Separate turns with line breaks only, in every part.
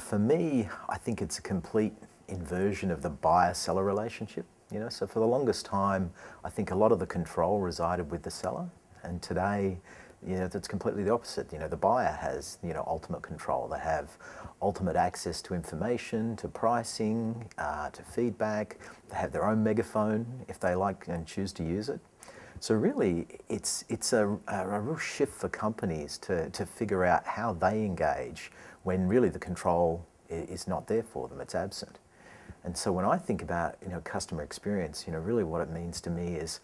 For me, I think it's a complete inversion of the buyer-seller relationship. So for the longest time, I think a lot of the control resided with the seller, and today, that's completely the opposite. The buyer has, ultimate control. They have ultimate access to information, to pricing, to feedback. They have their own megaphone if they like and choose to use it. So really, it's a real shift for companies to figure out how they engage when really the control is not there for them, it's absent. And so when I think about customer experience, really what it means to me is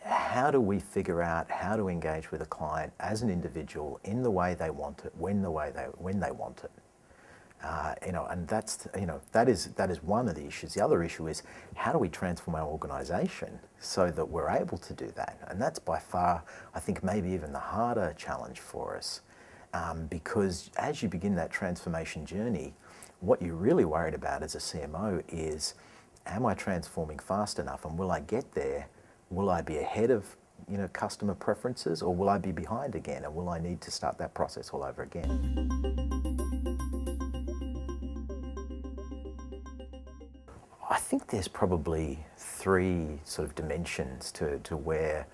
how do we figure out how to engage with a client as an individual in the way they want it, when they want it. And that is one of the issues. The other issue is how do we transform our organisation so that we're able to do that? And that's by far, I think, maybe even the harder challenge for us, because as you begin that transformation journey, what you're really worried about as a CMO is, am I transforming fast enough, and will I get there? Will I be ahead of customer preferences, or will I be behind again, and will I need to start that process all over again? I think there's probably three sort of dimensions to where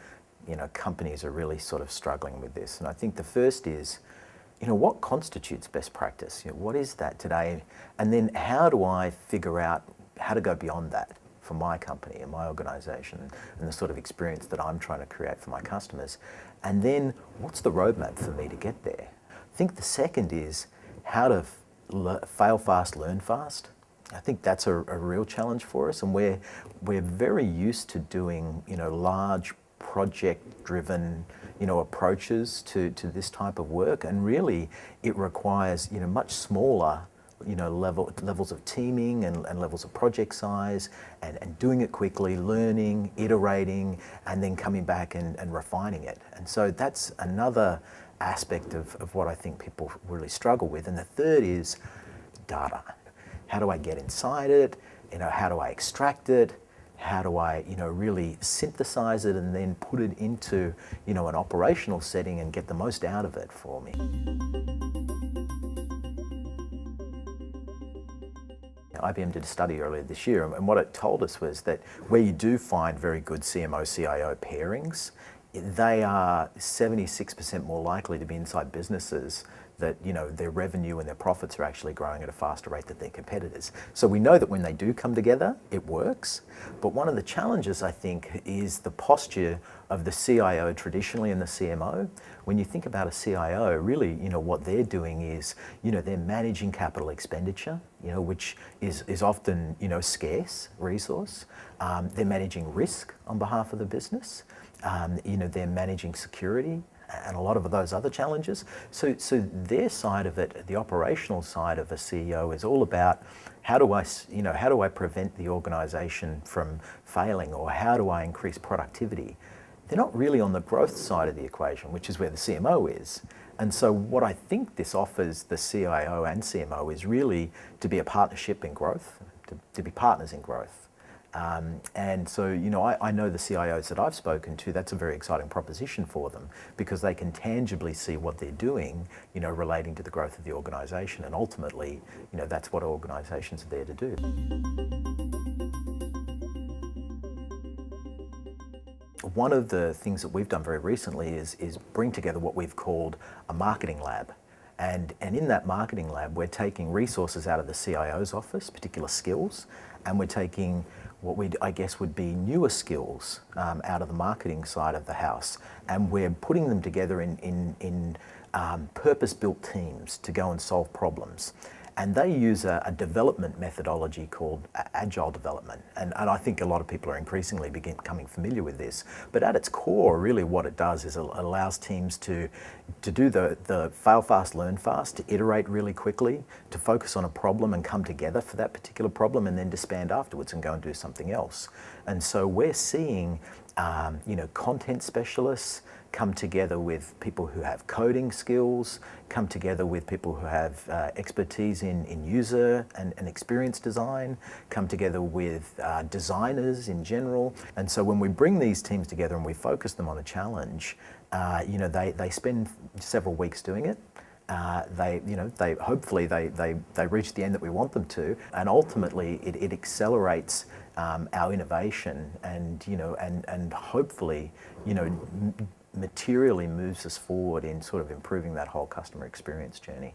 companies are really sort of struggling with this. And I think the first is, what constitutes best practice? What is that today? And then how do I figure out how to go beyond that for my company and my organisation and the sort of experience that I'm trying to create for my customers? And then what's the roadmap for me to get there? I think the second is how to fail fast, learn fast. I think that's a real challenge for us, and we're very used to doing large project-driven approaches to this type of work, and really it requires much smaller levels of teaming and levels of project size, and doing it quickly, learning, iterating, and then coming back and refining it. And so that's another aspect of what I think people really struggle with. And the third is data. How do I get inside it? How do I extract it? How do I, really synthesize it and then put it into, an operational setting and get the most out of it for me? IBM did a study earlier this year, and what it told us was that where you do find very good CMO-CIO pairings, they are 76% more likely to be inside businesses that their revenue and their profits are actually growing at a faster rate than their competitors. So we know that when they do come together, it works. But one of the challenges, I think, is the posture of the CIO traditionally and the CMO. When you think about a CIO, really, what they're doing is, they're managing capital expenditure, which is often, scarce resource. They're managing risk on behalf of the business. They're managing security and a lot of those other challenges. So their side of it, the operational side of a CEO, is all about how do I prevent the organisation from failing, or how do I increase productivity? They're not really on the growth side of the equation, which is where the CMO is. And so what I think this offers the CIO and CMO is really to be a partnership in growth, to be partners in growth. And so, I know the CIOs that I've spoken to, that's a very exciting proposition for them, because they can tangibly see what they're doing, relating to the growth of the organisation. And ultimately, that's what organisations are there to do. One of the things that we've done very recently is bring together what we've called a marketing lab. And in that marketing lab, we're taking resources out of the CIO's office, particular skills, and we're taking what I guess would be newer skills out of the marketing side of the house, and we're putting them together in purpose-built teams to go and solve problems. And they use a development methodology called agile development. And I think a lot of people are increasingly becoming familiar with this. But at its core, really what it does is it allows teams to do the fail fast, learn fast, to iterate really quickly, to focus on a problem and come together for that particular problem, and then disband afterwards and go and do something else. And so we're seeing content specialists come together with people who have coding skills, come together with people who have expertise in user and experience design, come together with designers in general. And so when we bring these teams together and we focus them on a challenge, they spend several weeks doing it. they hopefully they reach the end that we want them to, and ultimately it accelerates our innovation, and hopefully materially moves us forward in sort of improving that whole customer experience journey.